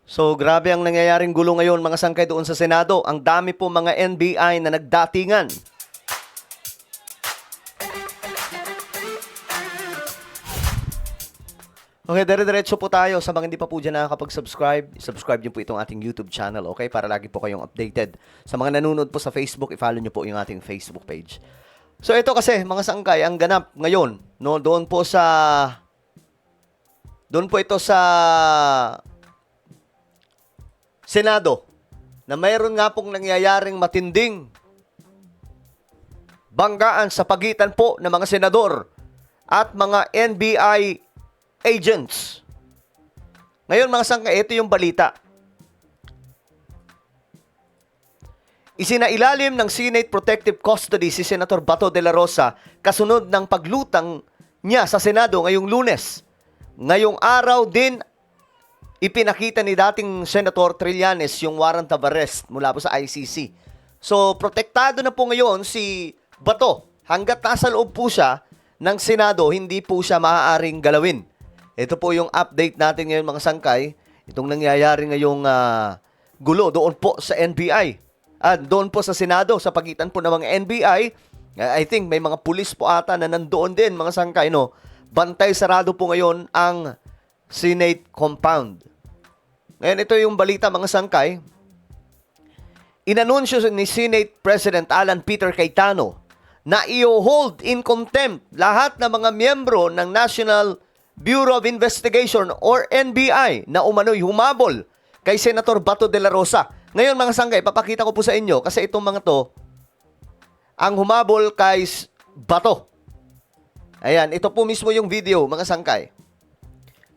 So grabe ang nangyayaring gulo ngayon mga sangkay doon sa Senado. Ang dami po mga NBI na nagdatingan. Okay, dire-diretso po tayo. Sa mga hindi pa po dyan nakakapag-subscribe, subscribe niyo po itong ating YouTube channel, okay? Para lagi po kayong updated. Sa mga nanonood po sa Facebook, i-follow niyo po yung ating Facebook page. So ito kasi, mga sangkay, ang ganap ngayon, no, doon po ito sa Senado, na mayroon nga pong nangyayaring matinding banggaan sa pagitan po ng mga senador at mga NBI agents. Ngayon mga sangkay, ito yung balita. Isinailalim ng Senate Protective Custody si Senator Bato de la Rosa kasunod ng paglutang niya sa Senado ngayong Lunes. Ngayong araw din, ipinakita ni dating Senator Trillanes yung warrant of arrest mula po sa ICC. So, protektado na po ngayon si Bato. Hanggat nasa loob po siya ng Senado, hindi po siya maaaring galawin. Ito po yung update natin ngayon mga sangkay. Itong nangyayari ngayong gulo doon po sa NBI. Doon po sa Senado, sa pagitan po ng mga NBI. I think may mga pulis po ata na nandoon din mga sangkay. No? Bantay sarado po ngayon ang Senate compound. Ngayon ito yung balita mga sangkay. Inanunsyo ni Senate President Alan Peter Cayetano na i-hold in contempt lahat ng mga miyembro ng National Bureau of Investigation or NBI na umano'y humabol kay Senator Bato de la Rosa. Ngayon mga sangkay, papakita ko po sa inyo kasi itong mga to ang humabol kay Bato. Ayan, ito po mismo yung video mga sangkay.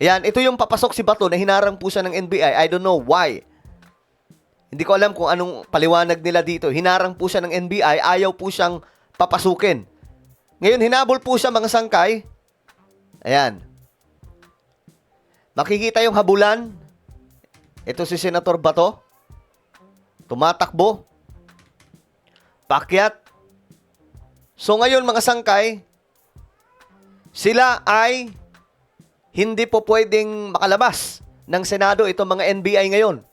Ayan, ito yung papasok si Bato na hinarang po siya ng NBI. I don't know why. Hindi ko alam kung anong paliwanag nila dito. Hinarang po siya ng NBI, ayaw po siyang papasukin. Ngayon, hinabol po siya mga sangkay. Ayan. Makikita yung habulan. Ito si Senator Bato. Tumatakbo. Pakyat. So ngayon mga sangkay, sila ay hindi po pwedeng makalabas ng Senado itong mga NBI ngayon.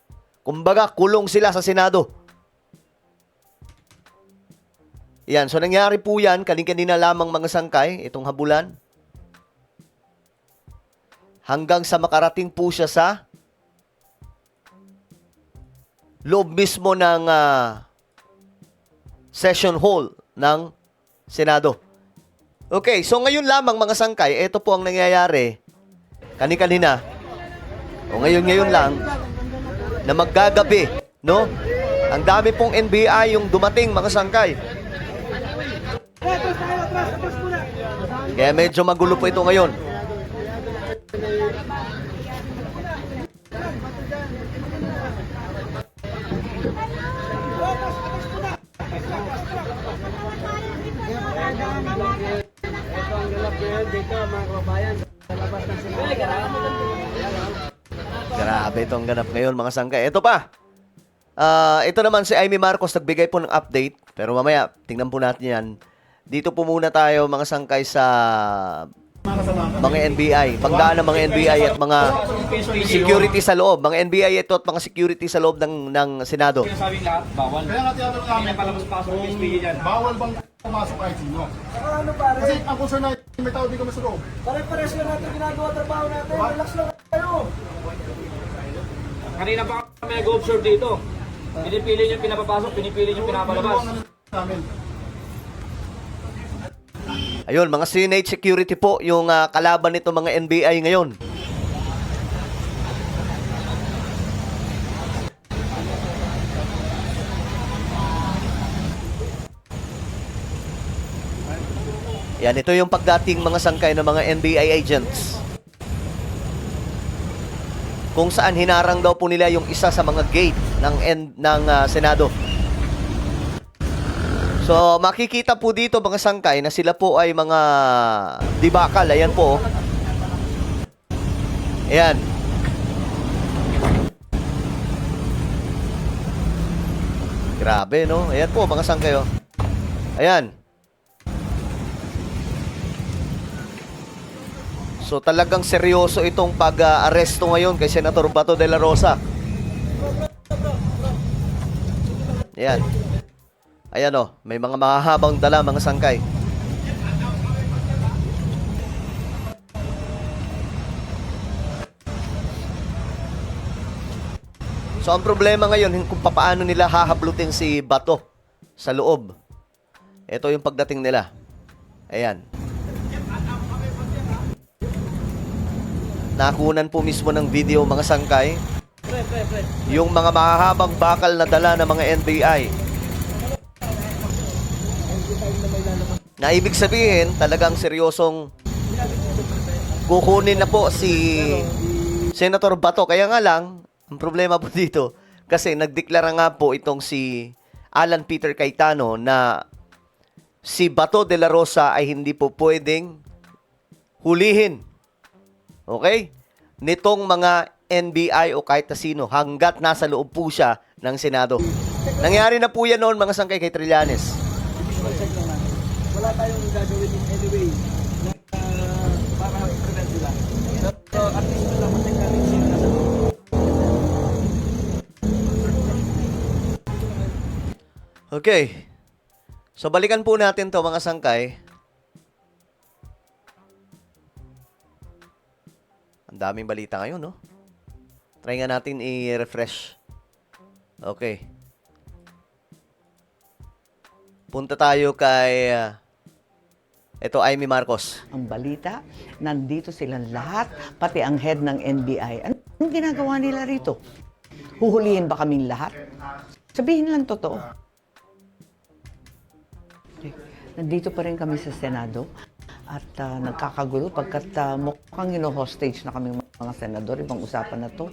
Kumbaga, kulong sila sa Senado. Yan. So nangyari po yan, kanina lamang mga sangkay, itong habulan. Hanggang sa makarating po siya sa loob mismo ng session hall ng Senado. Okay, so ngayon lamang mga sangkay, ito po ang nangyayari kanina. O ngayon lang na maggagabi, no? Ang dami pong NBI yung dumating mga sangkay. Kaya medyo magulo po ito ngayon. Grabe itong ganap ngayon mga sangkay. Ito pa. Ito naman si Amy Marcos nagbigay po ng update. Pero mamaya, tingnan po natin yan. Dito po muna tayo mga sangkay sa mga NBI. Pagdaan ng mga NBI at mga security sa loob. Mga NBI ito at mga security sa loob ng Senado. Sinasabing lahat, bawal. Kaya nga tinatanong namin, Palabas-pasok yung SPA dyan. bawal bang pumasok kahit sino? Ano pare? Kasi ang concern natin, may tao di kami sa loob. Pare-pares lang natin ginagawa trabaho natin. Relax lang kayo. Kanina pa kami nag-observe dito. Pinipili nyo pinapapasok, pinipili nyo pinapalabas. Ano namin? Ayun, mga Senate security po yung kalaban nito mga NBI ngayon. Yan, ito yung pagdating mga sangkay ng mga NBI agents. Kung saan hinarang daw po nila yung isa sa mga gate ng Senado. So, makikita po dito mga sangkay na sila po ay mga dibakal. Ayan po. Ayan. Grabe, no? Ayan po, mga sangkay. Oh. Ayan. So talagang seryoso itong pag-aresto ngayon kay Senator Bato de la Rosa. Ayan. Ayan o, may mga mahahabang dala, mga sangkay. So, ang problema ngayon, kung paano nila hahablutin si Bato sa loob. Ito yung pagdating nila. Ayan. Nakunan po mismo ng video, mga sangkay. Yung mga mahahabang bakal na dala ng mga NBI. Na ibig sabihin, talagang seryosong kukunin na po si Senator Bato. Kaya nga lang, ang problema po dito, kasi nagdeklara nga po itong si Alan Peter Cayetano na si Bato de la Rosa ay hindi po pwedeng hulihin. Okay? Nitong mga NBI o kahit na sino hanggat nasa loob po siya ng Senado. Nangyari na po yan noon, mga sangkay, kay Trillanes. Wala tayong gagawin anyway na para prevent sila. So, at least wala matagaling sila sa Okay. So, balikan po natin to, mga sangkay. Ang daming balita ngayon, no? Try nga natin i-refresh. Okay. Punta tayo kay ito, Amy Marcos. Ang balita, nandito silang lahat, pati ang head ng NBI. Anong ginagawa nila rito? Huhulihin ba kaming lahat? Sabihin lang totoo. Okay. Nandito pa rin kami sa Senado at nagkakagulo pagkat mukhang hino-hostage na kaming mga senador, ibang usapan na to,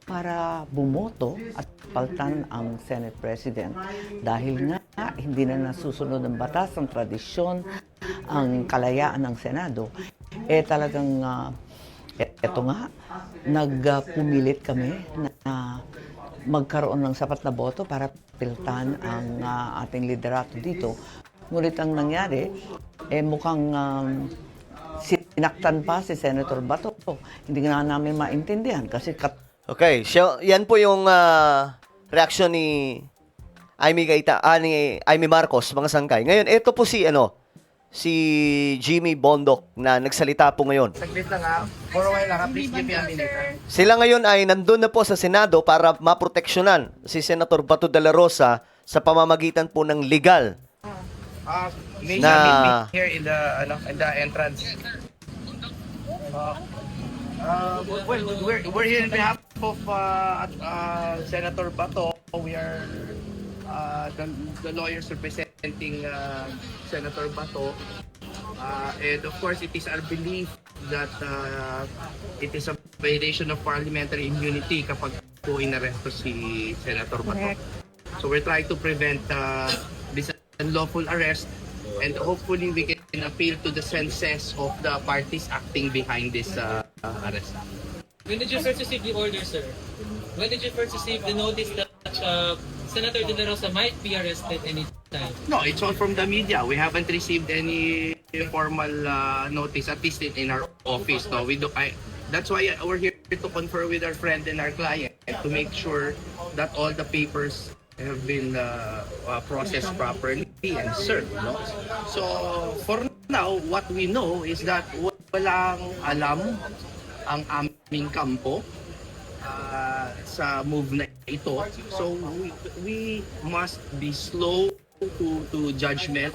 para bumoto at paltan ang Senate President. Dahil nga, hindi na nasusunod ang batas, ang tradisyon, ang kalayaan ng Senado. Talagang, eto nga, nagpumilit kami na magkaroon ng sapat na boto para piltan ang ating liderato dito. Ngunit ang nangyari, mukhang sinaktan pa si Senator Bato. Hindi nga namin maintindihan kasi Okay, so yan po yung reaksyon ni Amy Marcos, mga sangkay. Ngayon, ito po si Jimmy Bondoc na nagsalita po ngayon. Saglit lang ha. For a while lang ha. Please give me a minute. Sila ngayon ay nandun na po sa Senado para maproteksyonan si Senator Bato de la Rosa sa pamamagitan po ng legal May na meet me here in the entrance. Well, we're here on behalf of Senator Bato. We are the lawyers representing Senator Bato. And of course, it is our belief that it is a violation of parliamentary immunity kapag po inaresto si Senator Bato. So we're trying to prevent this unlawful arrest, and hopefully we can appeal to the senses of the parties acting behind this arrest. When did you first receive the order, sir? When did you first receive the notice that Senator De La Rosa might be arrested anytime? No, it's all from the media. We haven't received any formal notice, at least in our office. No, that's why we're here to confer with our friend and our client to make sure that all the papers have been processed properly and served. No? So, for now, what we know is that walang alam ang aming kampo sa move na ito. So, we must be slow to judgment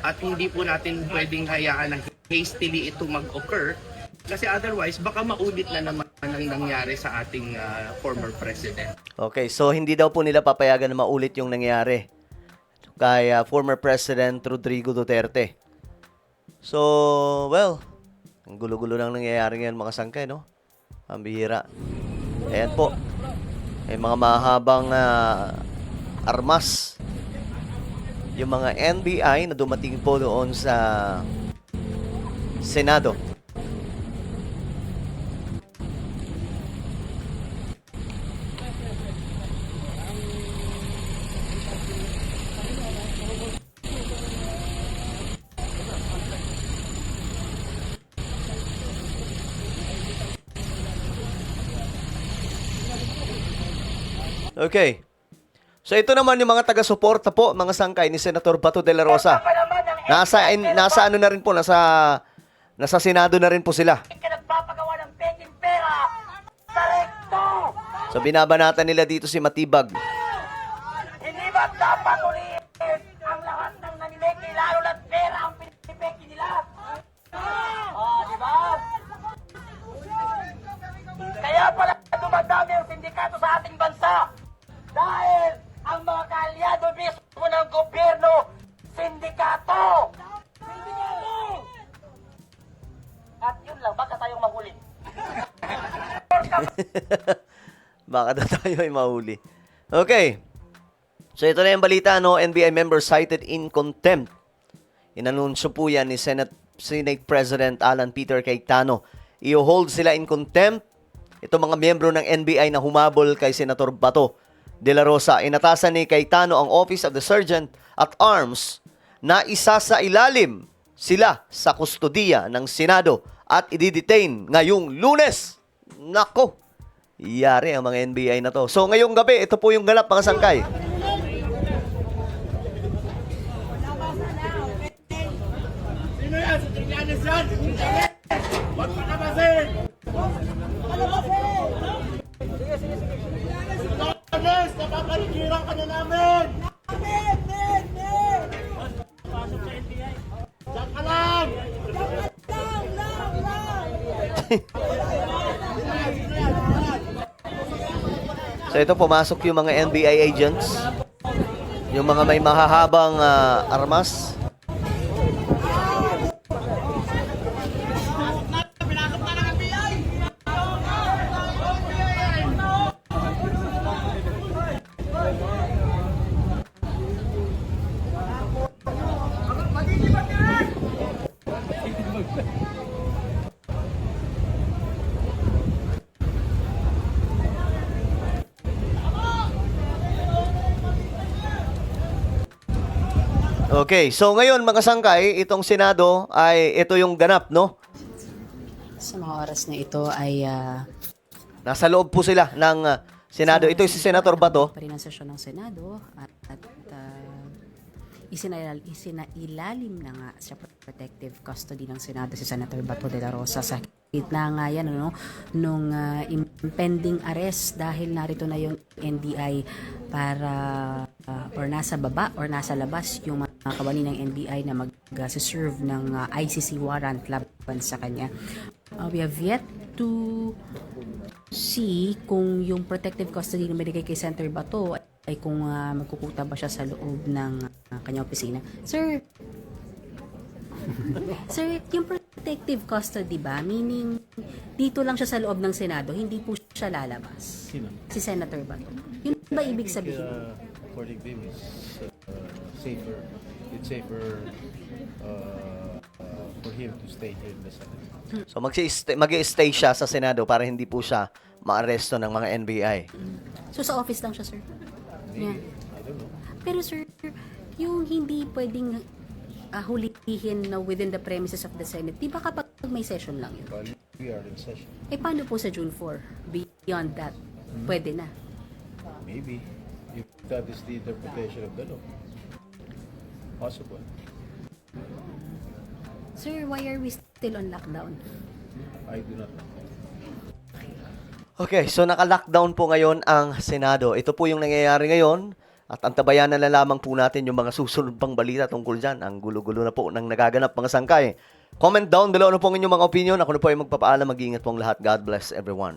at hindi po natin pwedeng hayaan na hastily ito mag-occur kasi otherwise baka maulit na naman ang nangyari sa ating former president. Okay, so hindi daw po nila papayagan na maulit yung nangyari kay former President Rodrigo Duterte. So, well, ang gulo-gulo lang nangyayari ngayon, mga sangkay, no? Ang bihira. Ayan po. May mga mahabang armas. Yung mga NBI na dumating po doon sa Senado. Okay. So ito naman yung mga taga-suporta po, mga sangkay ni Senator Bato de la Rosa. Nasa ano na rin po, nasa Senado na rin po sila. Nagpapagawa ng peking pera sa rekto. So binabanatan nila dito si Matibag. Hindi ba dapat ulit ang lahat ng nanineki, lalo na't pera ang pinipeki nila? Di ba? Kaya pala dumadami ang sindikato sa ating bansa. Dahil ang mga kaalyado mismo ng gobyerno, sindikato! Sindikato! At yun lang, baka tayong mahuli. Baka na tayo ay mahuli. Okay. So ito na yung balita, no? NBI member cited in contempt. Inanunsyo po yan ni Senate President Alan Peter Cayetano. I-hold sila in contempt. Ito mga miyembro ng NBI na humabol kay Senator Bato de la Rosa. Inatasan ni Cayetano ang Office of the Sergeant at Arms na isa sa ilalim sila sa kustodiya ng Senado at i-detain ngayong Lunes. Nako, yari ang mga NBI na to. So ngayong gabi, ito po yung ganap mga sangkay. So ito, pumasok yung mga NBI agents, yung mga may mahahabang armas. Okay, so ngayon mga sangkay, itong Senado ay ito yung ganap, no? Sa mga oras na ito ay Nasa loob po sila ng Senado. Ito si Senator Bato. pa rin ang sesyon ng Senado at isinailalim na nga sa protective custody ng Senado si Senator Bato de la Rosa sa gitna nga yan nung impending arrest dahil narito na yung NBI para or nasa baba or nasa labas yung mga kawani ng NBI na mag-serve ng ICC warrant laban sa kanya. We have yet to see kung yung protective custody na binigay kay Senator Bato ay kung magkukuta ba siya sa loob ng kanyang opisina. Sir, Sir, yung protective custody ba, meaning dito lang siya sa loob ng Senado, hindi po siya lalabas? Sino? Si Senator Bato. Yun ba ibig sabihin? According to him, safer. It's safer for him to stay here in the Senate. So mag-i-stay siya sa Senado para hindi po siya maaresto ng mga NBI. So sa office lang siya, sir? Yeah. I don't know. Pero sir, yung hindi pwedeng hulihin na within the premises of the Senate, di ba kapag may session lang yun? While we are in session, Eh paano po sa June 4? Beyond that, pwede na. maybe, if that is the interpretation of the law, possible. Sir, why are we still on lockdown? I do not know. Okay, so naka-lockdown po ngayon ang Senado. Ito po yung nangyayari ngayon at antabayanan na lamang po natin yung mga susunod pang balita tungkol dyan. Ang gulo-gulo na po ng nagaganap mga sangkay. Comment down below ano po ang inyong mga opinion. Ako na po ay magpapaalam. Mag-iingat pong lahat. God bless everyone.